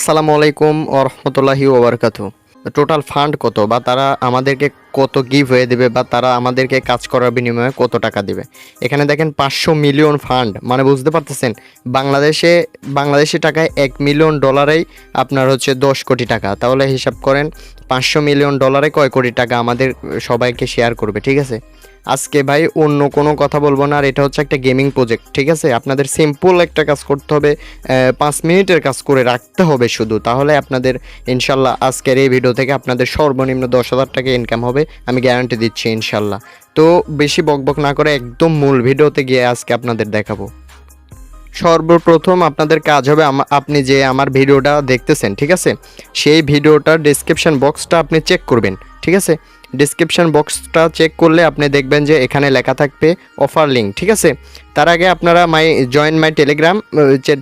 আসসালামুআলাইকুম ওরহমতুল্লাহি ওবরকাতু। Total fund কত বা তারা আমাদেরকে কত গিভ হয়ে দেবে বা তারা আমাদেরকে কাজ করার বিনিময়ে কত টাকা দিবে। এখানে দেখেন 500 মিলিয়ন ফান্ড, মানে বুঝতে পারতেছেন বাংলাদেশি টাকায় $1 মিলিয়ন আপনার হচ্ছে 10 কোটি টাকা। তাহলে হিসাব করেন 500 মিলিয়ন ডলারে কয় কোটি টাকা আমাদের সবাইকে শেয়ার করবে। ঠিক আছে, আজকে ভাই অন্য কোনো কথা বলবো না, আর এটা হচ্ছে একটা গেমিং প্রজেক্ট। ঠিক আছে, আপনাদের সিম্পল একটা কাজ করতে হবে, 5 মিনিটের কাজ করে রাখতে হবে শুধু, তাহলে আপনাদের ইনশাল্লাহ আজকের এই ভিডিও থেকে আপনাদের সর্বনিম্ন 10,000 টাকা ইনকাম হবে, আমি গ্যারান্টি দিচ্ছি ইনশাল্লাহ। তো বেশি বকবক না করে একদম মূল ভিডিওতে গিয়ে আজকে আপনাদের দেখাবো। সর্বপ্রথম আপনাদের কাজ হবে, আপনি যে আমার ভিডিওটা দেখতেছেন, ঠিক আছে, সেই ভিডিওটার ডেসক্রিপশন বক্সটা আপনি চেক করবেন। ঠিক আছে, ডেসক্রিপশন বক্সটা চেক করলে আপনি দেখবেন যে এখানে লেখা থাকবে অফার লিঙ্ক। ঠিক আছে, তার আগে আপনারা জয়েন মাই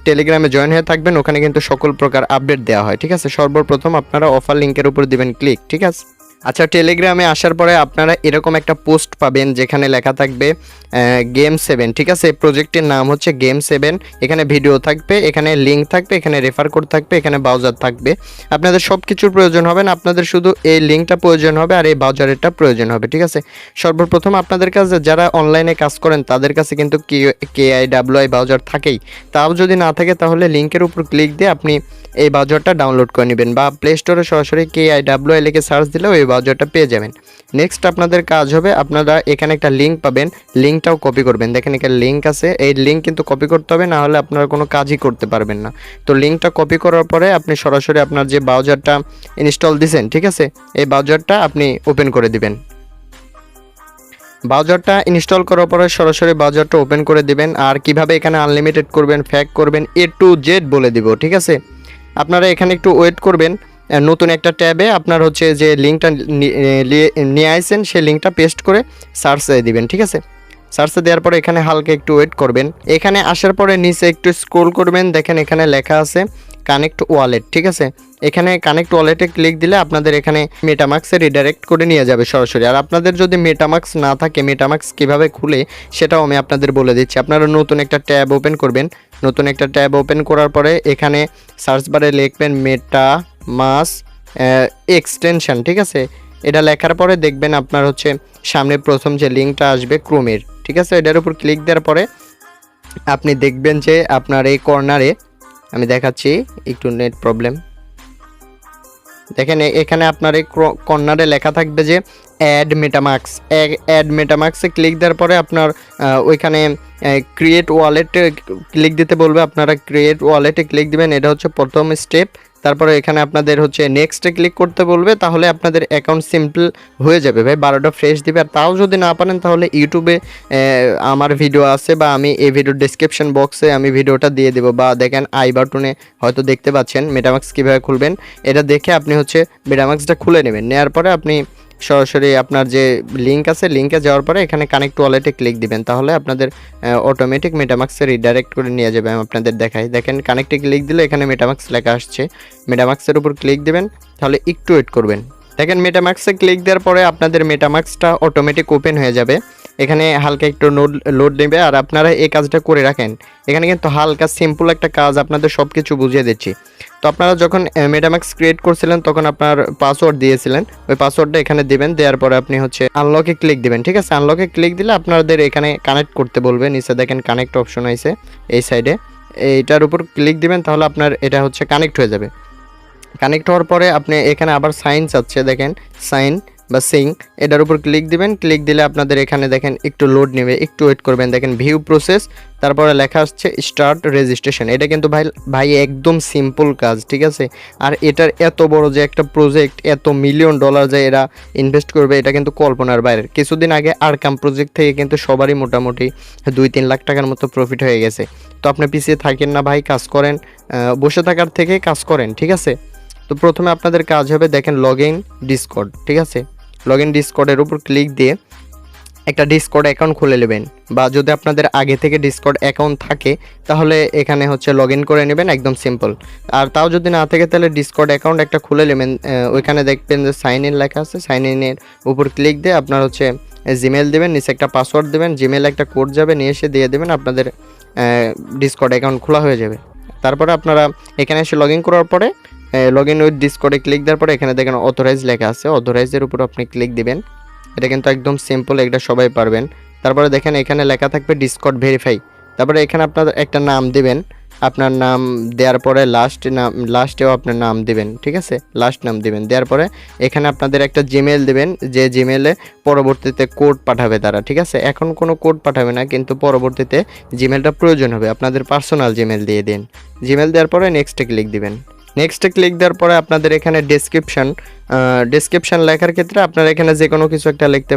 টেলিগ্রামে জয়েন হয়ে থাকবেন, ওখানে কিন্তু সকল প্রকার আপডেট দেওয়া হয়। ঠিক আছে, সর্বপ্রথম আপনারা অফার লিঙ্কের উপর দিবেন ক্লিক। ঠিক আছে, আচ্ছা, টেলিগ্রামে আসার পরে আপনারা এরকম একটা পোস্ট পাবেন যেখানে লেখা থাকবে গেম 7। ঠিক আছে, প্রজেক্টের নাম হচ্ছে গেম 7। এখানে ভিডিও থাকবে, এখানে লিঙ্ক থাকবে, এখানে রেফার কোড থাকবে, এখানে ব্রাউজার থাকবে। আপনাদের সব কিছুর প্রয়োজন হবে না, আপনাদের শুধু এই লিঙ্কটা প্রয়োজন হবে আর এই ব্রাউজারেরটা প্রয়োজন হবে। ঠিক আছে, সর্বপ্রথম আপনাদের কাছে যারা অনলাইনে কাজ করেন তাদের কাছে কিন্তু KIWI ব্রাউজার থাকেই। তাও যদি না থাকে তাহলে লিঙ্কের উপর ক্লিক দিয়ে আপনি এই ব্রাউজারটা ডাউনলোড করে নেবেন, বা প্লে স্টোরে সরাসরি KIWI লিখে সার্চ দিলেও এই ব্রাউজারটা পেয়ে যাবেন। নেক্সট আপনাদের কাজ হবে, আপনারা এখানে একটা লিঙ্ক পাবেন, লিঙ্কটাও কপি করবেন। দেখেন এখানে লিঙ্ক আছে, এই লিঙ্ক কিন্তু কপি করতে হবে, না হলে আপনারা কোনো কাজই করতে পারবেন না। তো লিঙ্কটা কপি করার পরে আপনি সরাসরি আপনার যে ব্রাউজারটা ইনস্টল দিয়েছেন, ঠিক আছে, এই ব্রাউজারটা আপনি ওপেন করে দিবেন। ব্রাউজারটা ইনস্টল করার পরে সরাসরি ব্রাউজারটা ওপেন করে দিবেন। আর কিভাবে এখানে আনলিমিটেড করবেন, ফ্যাক করবেন, A to Z বলে দিব। ঠিক আছে, আপনারা এখানে একটু ওয়েট করবেন। নতুন একটা ট্যাবে আপনার হচ্ছে যে লিঙ্কটা নিয়ে আসছেন সেই লিঙ্কটা পেস্ট করে সার্চে দিবেন। ঠিক আছে, সার্চে দেওয়ার পরে এখানে হালকা একটু ওয়েট করবেন। এখানে আসার পরে নিচে একটু স্ক্রল করবেন, দেখেন এখানে লেখা আছে কানেক্ট ওয়ালেট। ঠিক আছে, এখানে কানেক্ট ওয়ালেটে ক্লিক দিলে আপনাদের এখানে মেটামাক্সে রিডাইরেক্ট করে নিয়ে যাবে সরাসরি। আর আপনাদের যদি মেটামাক্স না থাকে, মেটামাক্স কিভাবে খুলে সেটাও আমি আপনাদের বলে দিচ্ছি। আপনারা নতুন একটা ট্যাব ওপেন করবেন, নতুন একটা ট্যাব ওপেন করার পরে এখানে সার্চ বারে লিখবেন মেটামাস এক্সটেনশন। ঠিক আছে, এটা লেখার পরে দেখবেন আপনার হচ্ছে সামনে প্রথম যে লিঙ্কটা আসবে ক্রোমের। ঠিক আছে, এটার উপর ক্লিক দেওয়ার পরে আপনি দেখবেন যে আপনার এই কর্নারে, আমি দেখাচ্ছি, একটু নেট প্রবলেম, দেখেন এখানে আপনার এই কর্নারে লেখা থাকবে যে অ্যাড মেটামাক্সে ক্লিক দেওয়ার পরে আপনার ওইখানে ক্রিয়েট ওয়ালেটে ক্লিক দিতে বলবে, আপনারা ক্রিয়েট ওয়ালেটে ক্লিক দিবেন। এটা হচ্ছে প্রথম স্টেপ। তারপরে এখানে আপনাদের হচ্ছে নেক্সটে ক্লিক করতে বলবে, তাহলে আপনাদের অ্যাকাউন্ট সিম্পল হয়ে যাবে ভাই, 12টা ফ্রেশ দিবে। আর তাও যদি না পারেন তাহলে ইউটিউবে আমার ভিডিও আছে, বা আমি এই ভিডিওর ডেসক্রিপশন বক্সে আমি ভিডিওটা দিয়ে দেবো, বা দেখেন আই বাটনে হয়তো দেখতে পাচ্ছেন মেটামাক্স কীভাবে খুলবেন। এটা দেখে আপনি হচ্ছে মেটামাক্সটা খুলে নেবেন। নেওয়ার পরে আপনি সরাসরি আপনার যে লিঙ্ক আছে, লিঙ্কে যাওয়ার পরে এখানে কানেক্ট ওয়ালেটে ক্লিক দিবেন, তাহলে আপনাদের অটোমেটিক মেটামাক্সে রিডাইরেক্ট করে নিয়ে যাবে। আমি আপনাদের দেখাই, দেখেন কানেক্টে ক্লিক দিলে এখানে মেটামাক্স লেখা আসছে, মেটামাক্সের উপর ক্লিক দিবেন, তাহলে একটু ওয়েট করবেন। দেখেন মেটামাক্সে ক্লিক দেওয়ার পরে আপনাদের মেটামাক্সটা অটোমেটিক ওপেন হয়ে যাবে। এখানে হালকা একটু লোড নেবে, আর আপনারা এই কাজটা করে রাখেন। এখানে কিন্তু হালকা সিম্পল একটা কাজ, আপনাদের সব কিছু বুঝিয়ে দিচ্ছি। তো আপনারা যখন মেটামাক্স ক্রিয়েট করছিলেন তখন আপনার পাসওয়ার্ড দিয়েছিলেন, ওই পাসওয়ার্ডটা এখানে দিবেন। দেওয়ার পরে আপনি হচ্ছে আনলকে ক্লিক দিবেন। ঠিক আছে, আনলকে ক্লিক দিলে আপনাদের এখানে কানেক্ট করতে বলবে, নিচে দেখেন কানেক্ট অপশন আছে এই সাইডে, এইটার উপর ক্লিক দিবেন, তাহলে আপনার এটা হচ্ছে কানেক্ট হয়ে যাবে। কানেক্ট হওয়ার পরে আপনি এখানে আবার সাইন চাচ্ছে, দেখেন সাইন বা সিং, এটার উপর ক্লিক দিবেন। ক্লিক দিলে আপনাদের এখানে দেখেন একটু লোড নেবে, একটু ওয়েট করবেন। দেখেন ভিউ প্রসেস, তারপরে লেখা আসছে স্টার্ট রেজিস্ট্রেশন। এটা কিন্তু ভাই একদম সিম্পল কাজ। ঠিক আছে, আর এটার এত বড় যে একটা প্রজেক্ট, এত মিলিয়ন ডলার যে এরা ইনভেস্ট করবে, এটা কিন্তু কল্পনার বাইরের। কিছুদিন আগে আরকাম প্রজেক্ট থেকে কিন্তু সবারই মোটামুটি 2-3 লাখ টাকার মতো প্রফিট হয়ে গেছে। তো আপনি পিছিয়ে থাকেন না ভাই, কাজ করেন, বসে থাকার থেকে কাজ করেন। ঠিক আছে, তো প্রথমে আপনাদের কাজ হবে, দেখেন লগ ইন ডিসকর্ড। ঠিক আছে, লগ ইন ডিসকর্ডের উপর ক্লিক দিয়ে একটা ডিসকর্ড অ্যাকাউন্ট খুলে নেবেন, বা যদি আপনাদের আগে থেকে ডিসকর্ড অ্যাকাউন্ট থাকে তাহলে এখানে হচ্ছে লগ ইন করে নেবেন, একদম সিম্পল। আর তাও যদি না থাকে তাহলে ডিসকর্ড অ্যাকাউন্ট একটা খুলে নেবেন। ওইখানে দেখবেন যে সাইন ইন লেখা আছে, সাইন ইনের উপর ক্লিক দিয়ে আপনার হচ্ছে জিমেল দেবেন, নিচে একটা পাসওয়ার্ড দেবেন, জিমেল একটা কোড যাবে, নিয়ে এসে দিয়ে দেবেন, আপনাদের ডিসকর্ড অ্যাকাউন্ট খোলা হয়ে যাবে। তারপরে আপনারা এখানে এসে লগ ইন করার পরে লগ ইন উইথ ডিসকর্ডে ক্লিক দেওয়ার পরে এখানে দেখেন অথরাইজ লেখা আছে, অথরাইজের উপর আপনি ক্লিক দিবেন। এটা কিন্তু একদম সিম্পল, এটা সবাই পারবেন। তারপরে দেখেন এখানে লেখা থাকবে ডিসকর্ড ভেরিফাই। তারপরে এখানে আপনার একটা নাম দিবেন, আপনার নাম দেওয়ার পরে লাস্টেও আপনার নাম দিবেন, ঠিক আছে, লাস্ট নাম দিবেন। দেওয়ার পরে এখানে আপনাদের একটা জিমেল দিবেন, যে জিমেলে পরবর্তীতে কোড পাঠাবে তারা, ঠিক আছে। এখন কোনো কোড পাঠাবে না, কিন্তু পরবর্তীতে জিমেলটা প্রয়োজন হবে, আপনাদের পার্সোনাল জিমেল দিয়ে দিন। জিমেল দেওয়ার পরে নেক্সটে ক্লিক দিবেন। নেক্সটে ক্লিক দেওয়ার পরে আপনাদের এখানে ডেসক্রিপশন লেখার ক্ষেত্রে আপনারা এখানে যে কোনো কিছু একটা লিখতে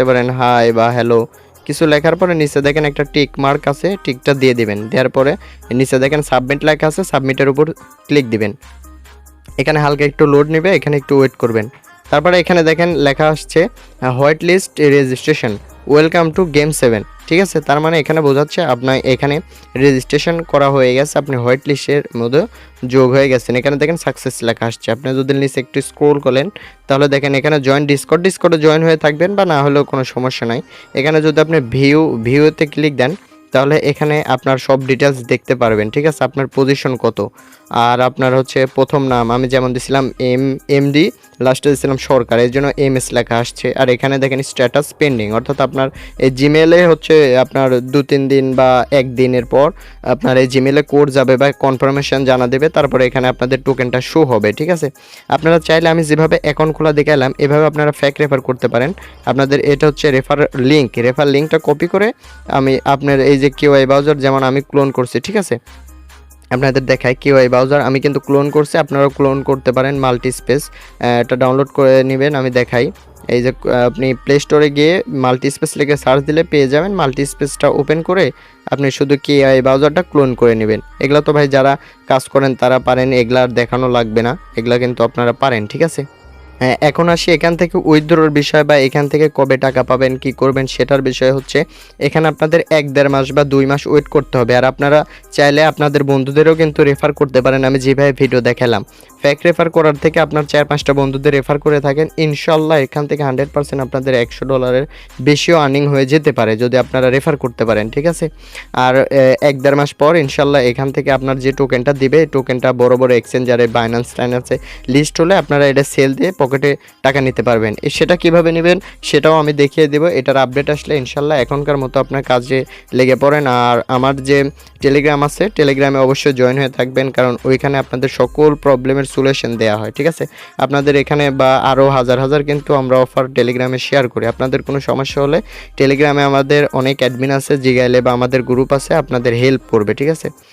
পারেন হাই বা হ্যালো কিছু লেখার পরে নিচে দেখেন একটা টিক মার্ক আছে, টিকটা দিয়ে দিবেন। দেওয়ার পরে নিচে দেখেন সাবমিট লেখা আছে, সাবমিটের উপর ক্লিক দিবেন। এখানে হালকা একটু লোড নেবে, এখানে একটু ওয়েট করবেন। তারপরে এখানে দেখেন লেখা আসছে white list registration, welcome to game 7, ঠিক আছে। তার মানে এখানে বোঝাচ্ছে আপনার এখানে রেজিস্ট্রেশন করা হয়ে গেছে, আপনি হোয়াইট লিস্টের মধ্যে যোগ হয়ে গেছেন। এখানে দেখেন সাকসেস লেখা আসছে। আপনি যদি নিচে একটু স্ক্রোল করেন তাহলে দেখেন এখানে জয়েন ডিসকর্ডে জয়েন হয়ে থাকবেন, বা না হলেও কোনো সমস্যা নাই। এখানে যদি আপনি ভিউতে ক্লিক দেন তাহলে এখানে আপনার সব ডিটেলস দেখতে পারবেন, ঠিক আছে। আপনার পজিশন কত, আর আপনার হচ্ছে প্রথম নাম আমি যেমন দিছিলাম এমডি, লাস্টে দিছিলাম সরকার, এর জন্য এমএস লেখা আসছে। আর এখানে দেখেন স্ট্যাটাস পেন্ডিং, অর্থাৎ আপনার এই জিমেলে হচ্ছে আপনার 2-3 দিন বা 1 দিনের পর আপনার এই জিমেলে কোড যাবে বা কনফার্মেশন জানা দেবে, তারপরে এখানে আপনাদের টোকেনটা শো হবে, ঠিক আছে। আপনারা চাইলে আমি যেভাবে অ্যাকাউন্ট খোলা দেখালাম এভাবে আপনারা ফ্যাক রেফার করতে পারেন। আপনাদের এটা হচ্ছে রেফার লিঙ্কটা কপি করে আমি আপনার এই যে কিউআই ব্রাউজার যেমন আমি ক্লোন করছি, ঠিক আছে, আপনাদের দেখায় কিউআই ব্রাউজার আমি কিন্তু ক্লোন করছি, আপনারাও ক্লোন করতে পারেন। মাল্টি স্পেস এটা ডাউনলোড করে নেবেন, আমি দেখাই। এই যে আপনি প্লে স্টোরে গিয়ে মাল্টি স্পেস লিখে সার্চ দিলে পেয়ে যাবেন। মাল্টি স্পেসটা ওপেন করে আপনি শুধু কিউআই ব্রাউজারটা ক্লোন করে নেবেন। এগুলো তো ভাই যারা কাজ করেন তারা পারেন, এগুলা আর দেখানো লাগবে না, এগুলা কিন্তু আপনারা পারেন, ঠিক আছে। হ্যাঁ, এখন আসি এখান থেকে উইথড্রোর বিষয় বা এখান থেকে কবে টাকা পাবেন কি করবেন সেটার বিষয় হচ্ছে এখানে আপনাদের 1-1.5 মাস বা 2 মাস ওয়েট করতে হবে। আর আপনারা চাইলে আপনাদের বন্ধুদেরও কিন্তু রেফার করতে পারেন, আমি যেভাবে ভিডিও দেখালাম। ফ্যাক রেফার করার থেকে আপনার 4-5টা বন্ধুদের রেফার করে থাকেন, ইনশাল্লাহ এখান থেকে 100% আপনাদের $100 বেশিও আর্নিং হয়ে যেতে পারে যদি আপনারা রেফার করতে পারেন, ঠিক আছে। আর 1-1.5 মাস পর ইনশাল্লাহ এখান থেকে আপনার যে টোকেনটা দিবে, টোকেনটা বড় বড় এক্সচেঞ্জারে বাইন্যান্সে লিস্ট হলে আপনারা এটা সেল দিয়ে পকেটে টাকা নিতে পারবেন। সেটা কিভাবে নেবেন সেটাও আমি দেখিয়ে দেব। এটার আপডেট আসলে ইনশাল্লাহ এখনকার মতো আপনার কাজে লেগে পড়েন। আর আমার যে টেলিগ্রাম আছে, টেলিগ্রামে অবশ্যই জয়েন হয়ে থাকবেন, কারণ ওইখানে আপনাদের সকল প্রবলেমের সলিউশন দেওয়া হয়, ঠিক আছে। আপনাদের এখানে বা আরও হাজার কিন্তু আমরা অফার টেলিগ্রামে শেয়ার করি। আপনাদের কোনো সমস্যা হলে টেলিগ্রামে আমাদের অনেক অ্যাডমিন আছে, জিগাইলে বা আমাদের গ্রুপ আছে, আপনাদের হেল্প করবে, ঠিক আছে।